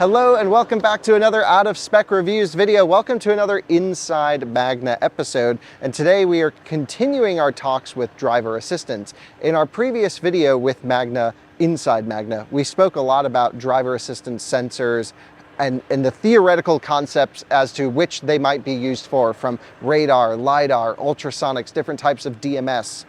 Hello and welcome back to another Out of Spec Reviews video. Welcome to another Inside Magna episode. And today we are continuing our talks with driver assistance. In our previous video with Magna, Inside Magna, we spoke a lot about driver assistance sensors and the theoretical concepts as to which they might be used for, from radar, LiDAR, ultrasonics, different types of DMS.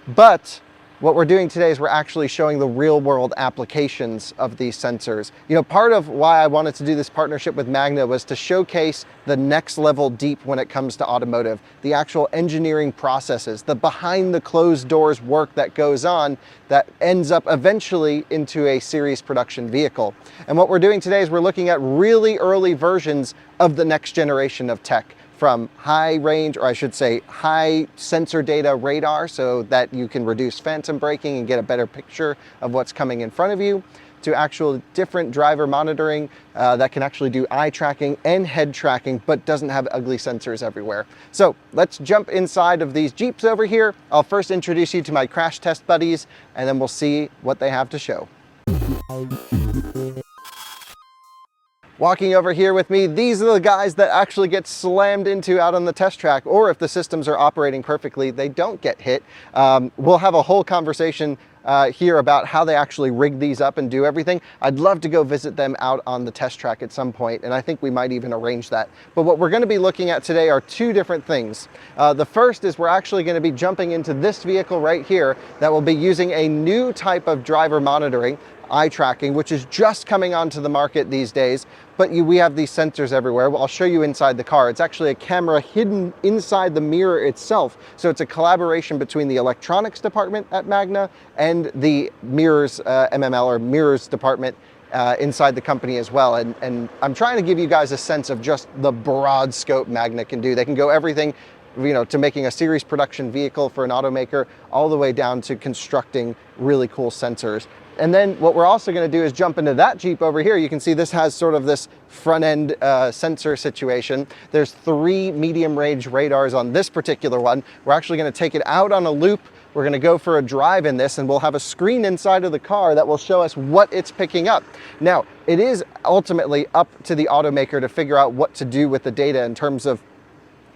But what we're doing today is we're actually showing the real world applications of these sensors. You know, part of why I wanted to do this partnership with Magna was to showcase the next level deep when it comes to automotive, the actual engineering processes, the behind the closed doors work that goes on that ends up eventually into a series production vehicle. And what we're doing today is we're looking at really early versions of the next generation of tech, from high range, or I should say high sensor data radar, so that you can reduce phantom braking and get a better picture of what's coming in front of you, to actual different driver monitoring that can actually do eye tracking and head tracking, but doesn't have ugly sensors everywhere. So let's jump inside of these Jeeps over here. I'll first introduce you to my crash test buddies, and then we'll see what they have to show. Walking over here with me, these are the guys that actually get slammed into out on the test track, or if the systems are operating perfectly, they don't get hit. We'll have a whole conversation here about how they actually rig these up and do everything. I'd love to go visit them out on the test track at some point, and I think we might even arrange that. But what we're going to be looking at today are two different things. The first is we're actually going to be jumping into this vehicle right here that will be using a new type of driver monitoring, eye tracking, which is just coming onto the market these days, but we have these sensors everywhere. Well, I'll show you inside the car. It's actually a camera hidden inside the mirror itself. So it's a collaboration between the electronics department at Magna and the mirrors, MML or mirrors department inside the company as well. And I'm trying to give you guys a sense of just the broad scope Magna can do. They can go everything, you know, to making a series production vehicle for an automaker, all the way down to constructing really cool sensors. And then what we're also going to do is jump into that Jeep over here. You can see this has sort of this front end sensor situation. There's 3 medium range radars on this particular one. We're actually going to take it out on a loop. We're going to go for a drive in this, and we'll have a screen inside of the car that will show us what it's picking up. Now, it is ultimately up to the automaker to figure out what to do with the data in terms of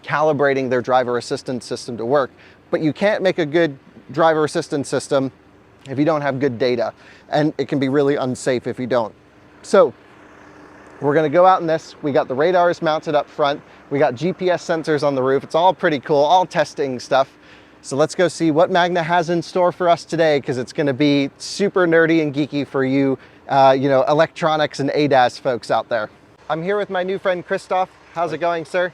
calibrating their driver assistance system to work. But you can't make a good driver assistance system if you don't have good data, and it can be really unsafe if you don't. So we're going to go out in this. We got the radars mounted up front. We got GPS sensors on the roof. It's all pretty cool, all testing stuff. So let's go see what Magna has in store for us today, because it's going to be super nerdy and geeky for you, you know, electronics and ADAS folks out there. I'm here with my new friend Christoph. How's it going, sir?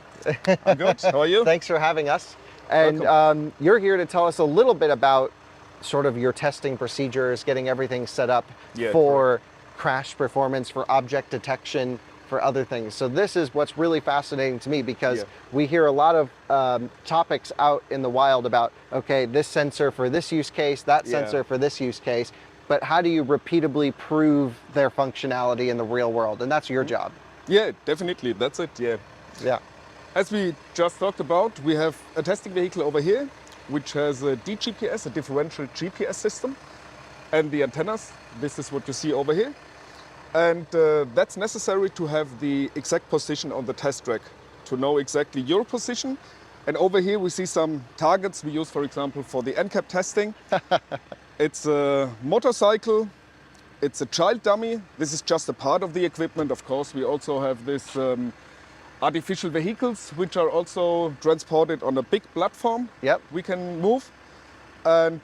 I'm good. How are you? Thanks for having us. And you're here to tell us a little bit about sort of your testing procedures, getting everything set up for crash performance, for object detection, for other things. So this is what's really fascinating to me, because we hear a lot of topics out in the wild about, okay, this sensor for this use case, that sensor for this use case, but how do you repeatably prove their functionality in the real world? And that's your job. Yeah, definitely. That's it. Yeah. As we just talked about, we have a testing vehicle over here, which has a DGPS, a differential GPS system, and the antennas. This is what you see over here. And that's necessary to have the exact position on the test track, to know exactly your position. And over here we see some targets we use, for example, for the NCAP testing. It's a motorcycle, it's a child dummy. This is just a part of the equipment. Of course, we also have this artificial vehicles, which are also transported on a big platform we can move. And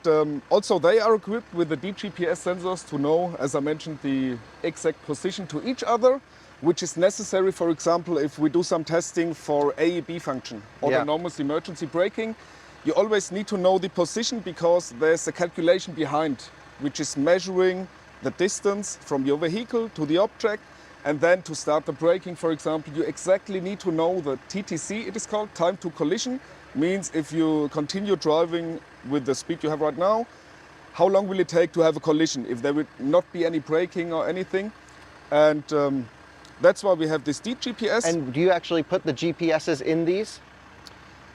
also they are equipped with the DGPS sensors to know, as I mentioned, the exact position to each other, which is necessary, for example, if we do some testing for AEB function, autonomous emergency braking. You always need to know the position, because there's a calculation behind, which is measuring the distance from your vehicle to the object. And then to start the braking, for example, you exactly need to know the TTC, it is called, time to collision. Means if you continue driving with the speed you have right now, how long will it take to have a collision, if there will not be any braking or anything. And that's why we have this DGPS. And do you actually put the GPSs in these?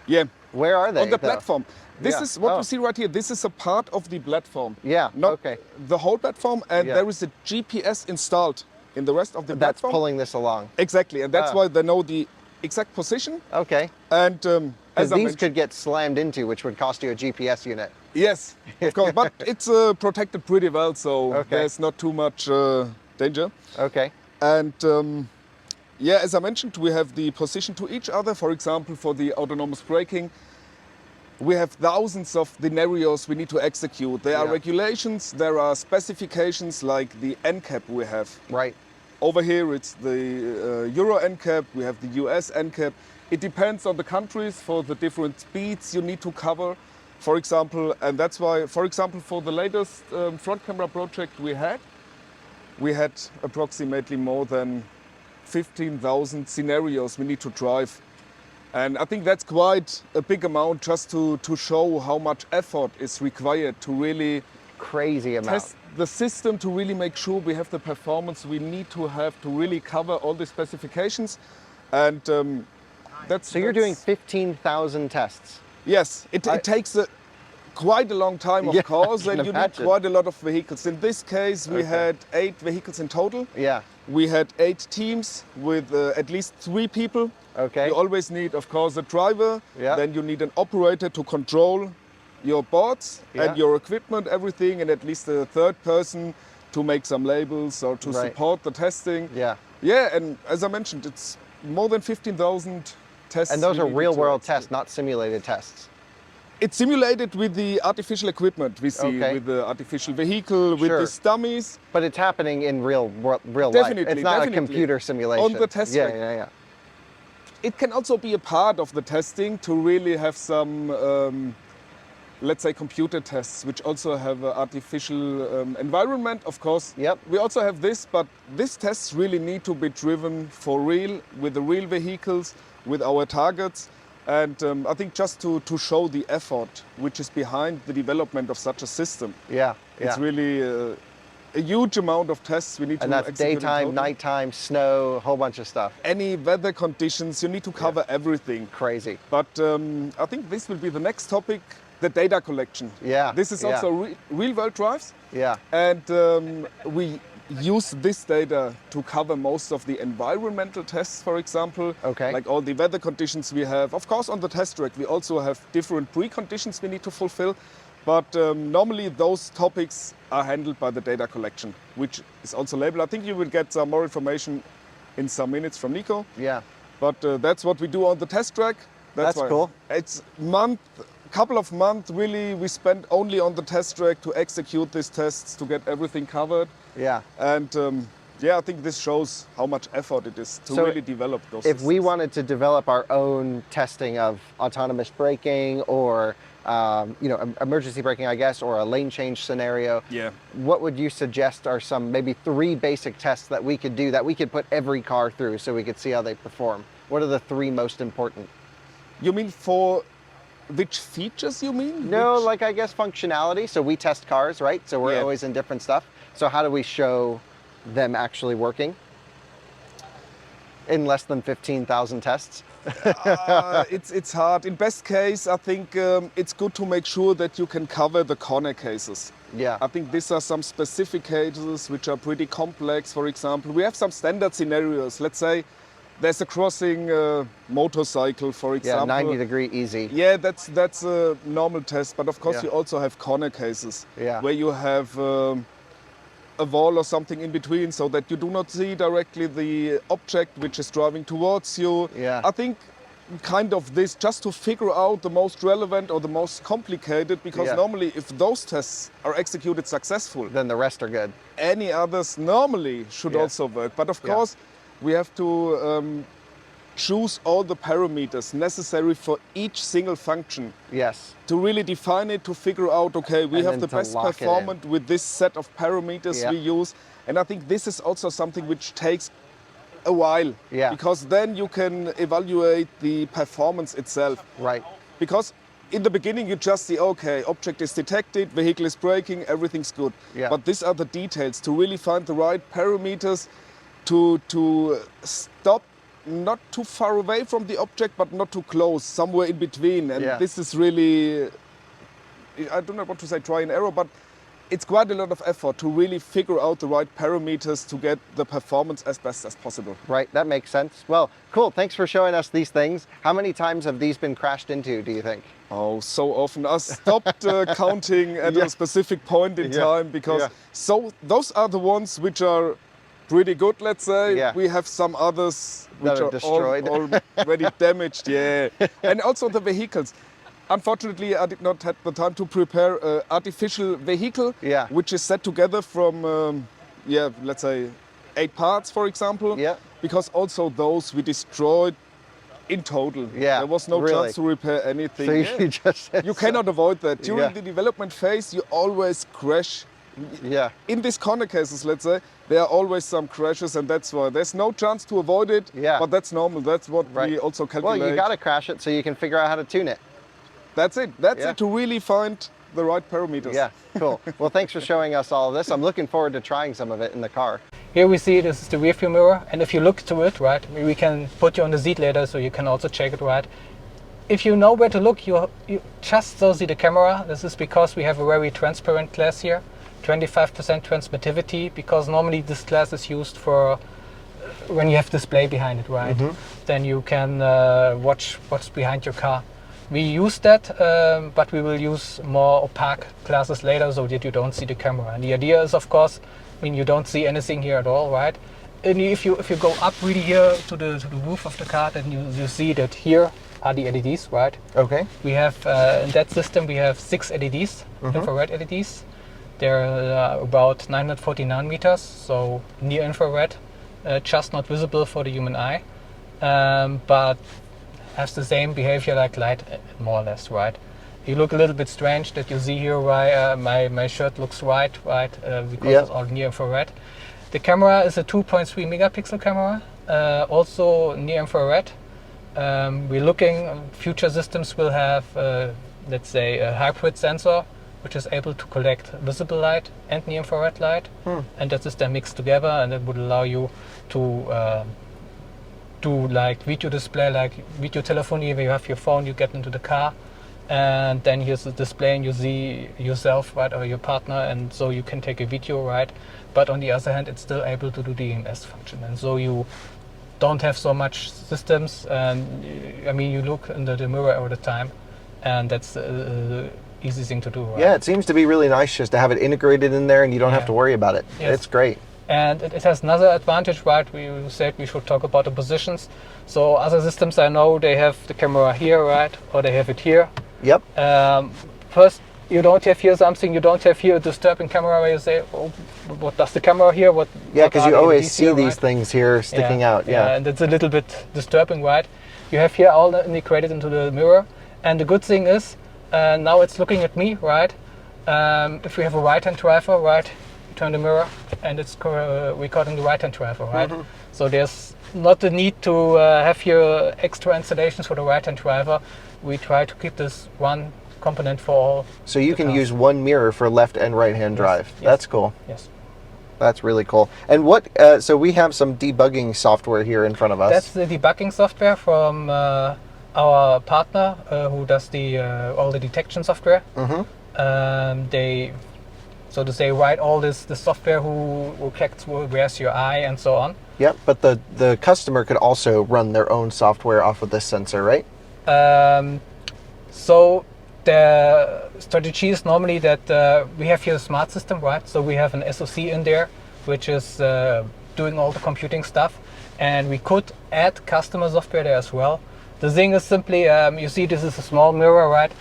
Yeah. Where are they? On the platform. This is what you see right here. This is a part of the platform. Yeah, not the whole platform. And there is a GPS installed. in the rest of the That's platform. pulling this along. Exactly, and that's why they know the exact position. Okay. And Because these could get slammed into, which would cost you a GPS unit. Yes, of course, but it's protected pretty well, so there's not too much danger. Okay. And yeah, as I mentioned, we have the position to each other. For example, for the autonomous braking, we have thousands of scenarios we need to execute. There are regulations, there are specifications like the NCAP we have. Right. Over here it's the Euro NCAP, we have the US NCAP. It depends on the countries for the different speeds you need to cover, for example. And that's why, for example, for the latest front camera project we had approximately more than 15,000 scenarios we need to drive. And I think that's quite a big amount just to show how much effort is required to really crazy amount. Test the system to really make sure we have the performance we need to have to really cover all the specifications. And So you're doing 15,000 tests? Yes, it takes quite a long time, of course, and you need quite a lot of vehicles. In this case, we had 8 vehicles in total. Yeah. We had 8 teams with at least 3 people. Okay. You always need, of course, a driver. Yeah. Then you need an operator to control your boards and your equipment, everything, and at least a third person to make some labels or to support the testing. Yeah. Yeah, and as I mentioned, it's more than 15,000 tests. And those are real-world tests, not simulated tests. It's simulated with the artificial equipment we see, with the artificial vehicle, with the dummies. But it's happening in real Definitely, life. It's not a computer simulation. On the test track. Yeah. It can also be a part of the testing to really have some, let's say, computer tests, which also have an artificial environment, of course. Yep. We also have this, but these tests really need to be driven for real, with the real vehicles, with our targets. And I think just to show the effort which is behind the development of such a system. Yeah. It's really a huge amount of tests we need to execute. And that's daytime, nighttime, snow, a whole bunch of stuff. Any weather conditions, you need to cover everything. Crazy. But I think this will be the next topic, the data collection. Yeah. This is also real-world drives. Yeah. And we use this data to cover most of the environmental tests, for example. Okay. Like all the weather conditions we have. Of course, on the test track, we also have different preconditions we need to fulfill. But normally those topics are handled by the data collection, which is also labeled. I think you will get some more information in some minutes from Nico. Yeah. But that's what we do on the test track. That's cool. It's couple of months really we spent only on the test track to execute these tests, to get everything covered. Yeah. And I think this shows how much effort it is to really develop those systems. If we wanted to develop our own testing of autonomous braking or emergency braking, I guess, or a lane change scenario, what would you suggest are some maybe 3 basic tests that we could do that we could put every car through so we could see how they perform? What are the 3 most important? You mean for which features you mean? No, like I guess functionality. So we test cars, right? So we're always in different stuff. So how do we show them actually working in less than 15,000 tests? It's hard. In best case, I think it's good to make sure that you can cover the corner cases. Yeah. I think these are some specific cases which are pretty complex. For example, we have some standard scenarios. Let's say there's a crossing motorcycle, for example. Yeah, 90-degree easy. Yeah, that's a normal test. But of course, you also have corner cases where you have a wall or something in between so that you do not see directly the object which is driving towards you. Yeah. I think kind of this just to figure out the most relevant or the most complicated, because normally if those tests are executed successful, then the rest are good. Any others normally should also work. But of course, we have to choose all the parameters necessary for each single function. Yes. To really define it, to figure out, okay, we have the best performance with this set of parameters we use. And I think this is also something which takes a while. Yeah. Because then you can evaluate the performance itself. Right. Because in the beginning you just see, okay, object is detected, vehicle is braking, everything's good. Yeah. But these are the details to really find the right parameters to stop not too far away from the object, but not too close, somewhere in between. And this is really, I do not want to say try and error, but it's quite a lot of effort to really figure out the right parameters to get the performance as best as possible. Right, that makes sense. Well, cool, thanks for showing us these things. How many times have these been crashed into, do you think? Oh, so often. I stopped counting at a specific point in time because those are the ones which are pretty good, let's say. Yeah. We have some others which are destroyed. already damaged, And also the vehicles. Unfortunately, I did not have the time to prepare an artificial vehicle, which is set together from, let's say 8 parts, for example. Yeah. Because also those we destroyed in total. Yeah. There was no chance to repair anything. So you just you cannot avoid that. During the development phase, you always crash. Yeah. In these corner cases, let's say, there are always some crashes, and that's why there's no chance to avoid it. Yeah. But that's normal. That's what we also calculate. Well, you got to crash it so you can figure out how to tune it. That's it. That's it, to really find the right parameters. Yeah, cool. Well, thanks for showing us all of this. I'm looking forward to trying some of it in the car. Here we see this is the rear view mirror, and if you look to it, right, we can put you on the seat later so you can also check it, right. If you know where to look, you just so see the camera. This is because we have a very transparent glass here, 25% transmittivity, because normally this glass is used for when you have display behind it, right. Then you can watch what's behind your car. We use that, but we will use more opaque glasses later so that you don't see the camera. And the idea is, of course, I mean, you don't see anything here at all, right? And if you go up really here to the roof of the car, then you see that here are the LEDs, right? Okay. We have, in that system, we have 6 LEDs, infrared LEDs. They're about 940 nanometers, so near infrared, just not visible for the human eye. But has the same behavior like light, more or less, right? You look a little bit strange that you see here why my shirt looks white, right? Because it's all near infrared. The camera is a 2.3 megapixel camera, also near infrared. We're looking, future systems will have, let's say, a hybrid sensor, which is able to collect visible light and near infrared light. And that is then mixed together, and it would allow you to do like video display, like video telephony, where you have your phone, you get into the car, and then here's the display and you see yourself, right, or your partner, and so you can take a video, right? But on the other hand, it's still able to do the EMS function, and so you don't have so much systems. And I mean, you look into the mirror all the time, and that's the easy thing to do, right? Yeah, it seems to be really nice just to have it integrated in there and you don't have to worry about it. It's great. And it has another advantage, right? We said we should talk about the positions. So other systems, I know they have the camera here, right? Or they have it here. Yep. First, you don't have here something, you don't have here a disturbing camera where you say, oh, what does the camera here? Yeah, because you always see these things here sticking out. Yeah, and it's a little bit disturbing, right? You have here all integrated into the mirror. And the good thing is, now it's looking at me, right? If we have a right-hand driver, right? Turn the mirror and it's recording the right-hand driver, right? So there's not the need to have here extra installations for the right-hand driver. We try to keep this one component for all. So you can use one mirror for left and right-hand drive. That's cool. Yes. That's really cool. And what? So we have some debugging software here in front of us. That's the debugging software from our partner who does the all the detection software. They, so to say, write all the software who checks where's your eye and so on. Yep, but the customer could also run their own software off of this sensor, right? So the strategy is normally that we have here a smart system, right? So we have an SoC in there, which is doing all the computing stuff. And we could add customer software there as well. The thing is simply, you see this is a small mirror, right?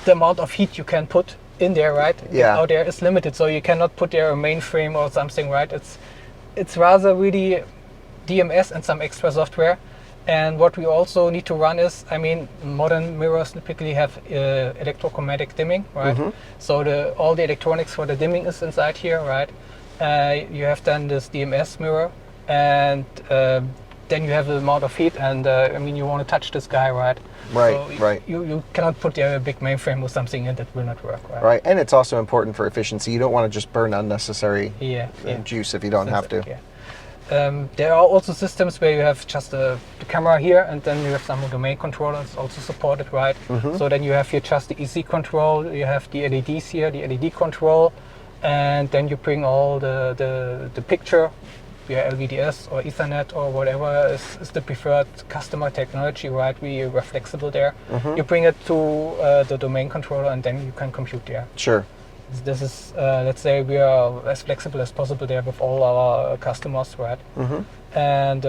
The amount of heat you can put in there, right? Yeah. Out there is limited, so you cannot put there a mainframe or something, right? It's rather really DMS and some extra software. And what we also need to run is, I mean, modern mirrors typically have electrochromatic dimming, right? So all the electronics for the dimming is inside here, right? You have then this DMS mirror, and then you have the amount of heat, and I mean, you want to touch this guy, right? Right, so right. You cannot put there a big mainframe or something in that will not work, right? Right, and it's also important for efficiency. You don't want to just burn unnecessary juice if you don't have to. There are also systems where you have just the camera here, and then you have some domain controllers also supported, right? So then you have here just the EC control, you have the LEDs here, the LED control, and then you bring all the picture via LVDS or Ethernet or whatever is the preferred customer technology, right? We're flexible there. You bring it to the domain controller, and then you can compute there. Sure. This is, let's say, we are as flexible as possible there with all our customers, right? And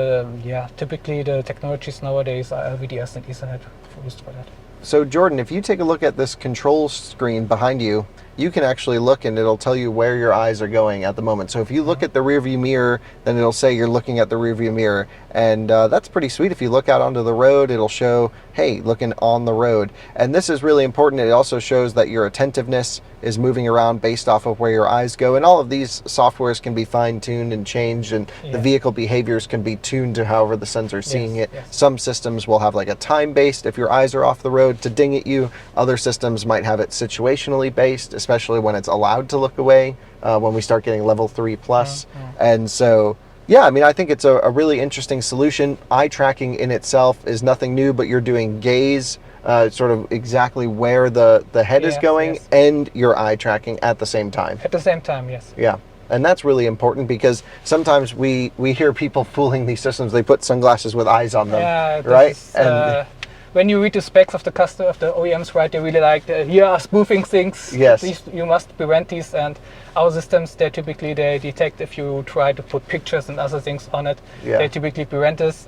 yeah, typically the technologies nowadays are LVDS and Ethernet used for that. So Jordan, if you take a look at this control screen behind you, you can actually look and it'll tell you where your eyes are going at the moment. So if you look at the rear view mirror, then it'll say you're looking at the rear view mirror. And that's pretty sweet. If you look out onto the road, it'll show, hey, looking on the road. And this is really important. It also shows that your attentiveness is moving around based off of where your eyes go. And all of these softwares can be fine-tuned and changed, and the vehicle behaviors can be tuned to however the sensor is seeing it. Some systems will have like a time-based, if your eyes are off the road, to ding at you. Other systems might have it situationally based, especially when it's allowed to look away, when we start getting level 3 plus. And so, yeah, I mean, I think it's a really interesting solution. Eye tracking in itself is nothing new, but you're doing gaze, sort of exactly where the head is going, and your eye tracking at the same time. At the same time, yes. Yeah. And that's really important, because sometimes we hear people fooling these systems. They put sunglasses with eyes on them, right? Is, when you read the specs of the customer, of the OEMs, right, they really like, here are spoofing things. Yes. You must prevent these. And our systems, they detect if you try to put pictures and other things on it. They typically prevent this.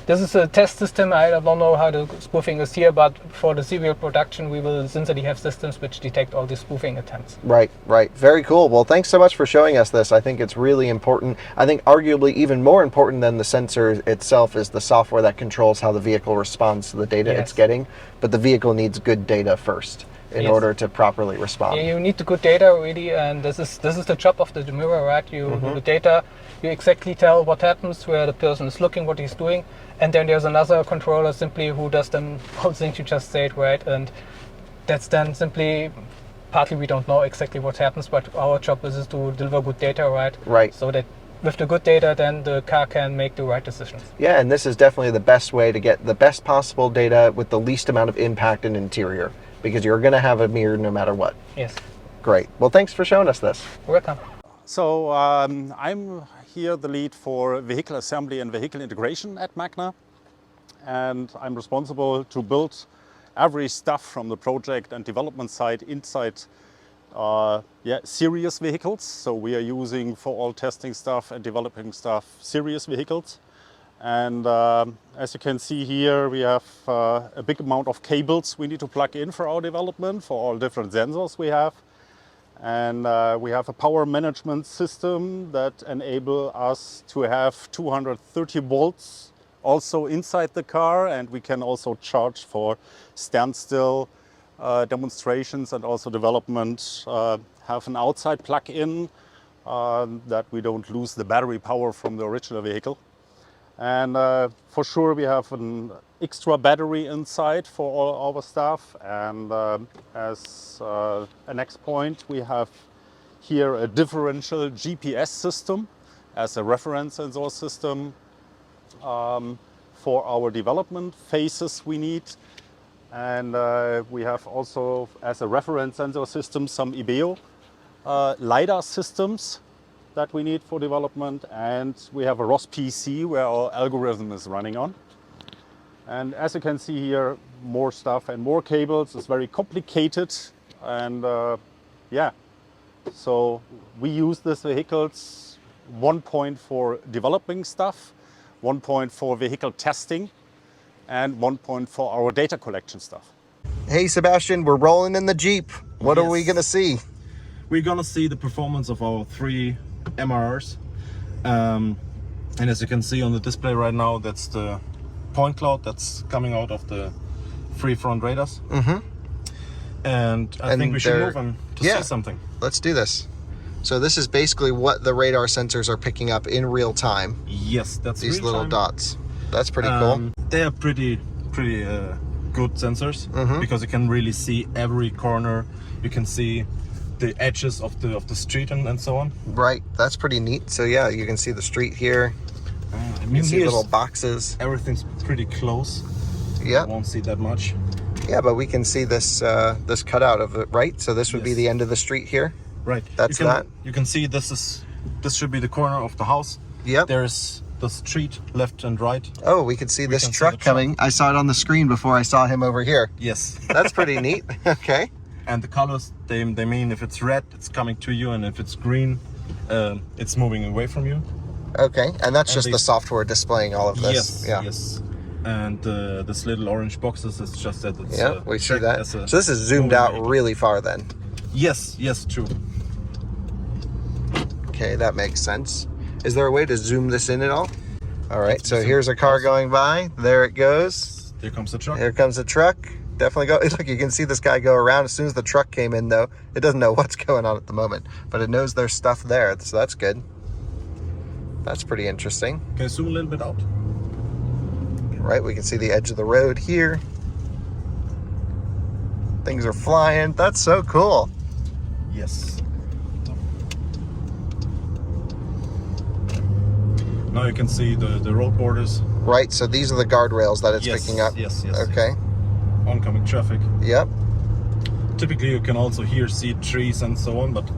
This is a test system. I don't know how the spoofing is here, but for the serial production, we will sincerely have systems which detect all these spoofing attempts. Right. Very cool. Well, thanks so much for showing us this. I think it's really important. I think arguably even more important than the sensor itself is the software that controls how the vehicle responds to the data it's getting. But the vehicle needs good data first in order to properly respond. Yeah, you need the good data, really, and this is the job of the mirror, right? You do the data, you exactly tell what happens, where the person is looking, what he's doing, and then there's another controller simply who does then all things you just said, right? And that's then simply, partly we don't know exactly what happens, but our job is to deliver good data, right? Right. So that with the good data, then the car can make the right decisions. Yeah, and this is definitely the best way to get the best possible data with the least amount of impact in interior, because you're going to have a mirror no matter what. Yes. Great. Well, thanks for showing us this. You're welcome. So I'm here the lead for vehicle assembly and vehicle integration at Magna, and I'm responsible to build every stuff from the project and development side inside serious vehicles. So we are using, for all testing stuff and developing stuff, serious vehicles. And as you can see here, we have a big amount of cables we need to plug in for our development for all different sensors we have. And we have a power management system that enable us to have 230 volts also inside the car, and we can also charge for standstill demonstrations and also development. Have an outside plug-in that we don't lose the battery power from the original vehicle. And for sure we have an extra battery inside for all our stuff. And as a next point, we have here a differential GPS system as a reference sensor system for our development phases we need. And we have also, as a reference sensor system, some IBEO LiDAR systems that we need for development, and we have a ROS PC where our algorithm is running on. And as you can see here, more stuff and more cables. It's very complicated, and so we use these vehicles, 1 point for developing stuff, 1 point for vehicle testing, and 1 point for our data collection stuff. Hey Sebastian, we're rolling in the Jeep. What are we gonna see? We're gonna see the performance of our 3 MRRs, and as you can see on the display right now, that's the point cloud that's coming out of the 3 front radars. And I think we should move on to see something. Let's do this. So this is basically what the radar sensors are picking up in real time. Yes, that's these little dots. That's pretty cool. They are pretty good sensors, because you can really see every corner. You can see the edges of the street and so on. Right, that's pretty neat. So yeah, you can see the street here. You can see little boxes. Everything's pretty close. Yeah, won't see that much. Yeah, but we can see this this cutout of it, right? So this would be the end of the street here. Right. That's that. You can see this should be the corner of the house. Yep. There's the street left and right. Oh, we could see this can see truck the truck. coming. I saw it on the screen before I saw him over here. Yes. That's pretty neat. Okay. And the colors, they mean if it's red, it's coming to you, and if it's green, it's moving away from you. Okay, and that's And just the software displaying all of this. Yes. Yeah. Yes. And this little orange boxes is just that it's Yeah, we see checked that. as So a this is zoomed moving out vehicle. really far then. Yes. Yes. True. Okay, that makes sense. Is there a way to zoom this in at all? All right, Let's so zoom here's a car going by. There it goes. There comes the truck. Here comes the truck. Definitely go. Look, you can see this guy go around. As soon as the truck came in, though, it doesn't know what's going on at the moment, but it knows there's stuff there, so that's good. That's pretty interesting. Can I zoom a little bit out? Right, we can see the edge of the road here. Things are flying. That's so cool. Yes. Now you can see the road borders. Right, so these are the guardrails that it's Yes, picking up. yes, yes, Okay. yes. Oncoming traffic. Yep. Typically, you can also here see trees and so on, but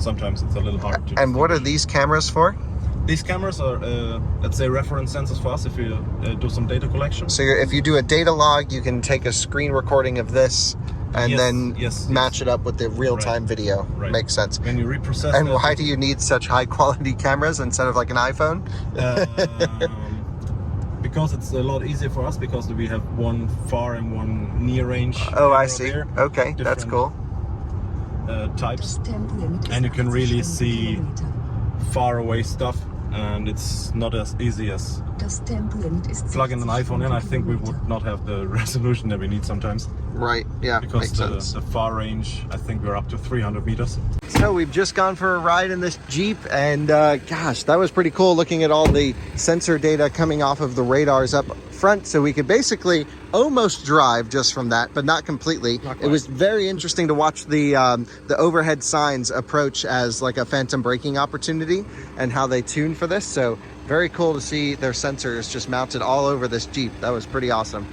sometimes it's a little hard to. And what are these cameras for? These cameras are, let's say, reference sensors for us if you do some data collection. So if you do a data log, you can take a screen recording of this and Yes, then yes, match it up with the real-time video. Right. Makes sense. When you reprocess And that, why do you need such high-quality cameras instead of like an iPhone? because it's a lot easier for us because we have one far and one near range. Oh, I camera see. there. Okay, that's Different, cool. Types, and you can really see far away stuff, and it's not as easy as plugging an iPhone in. I think we would not have the resolution that we need sometimes Right, yeah, because makes sense. the far range, I think we're up to 300 meters. So we've just gone for a ride in this Jeep, and gosh, that was pretty cool looking at all the sensor data coming off of the radars up front. So we could basically almost drive just from that, but not completely. It was very interesting to watch the overhead signs approach as like a phantom braking opportunity and how they tune for this. So very cool to see their sensors just mounted all over this Jeep. That was pretty awesome.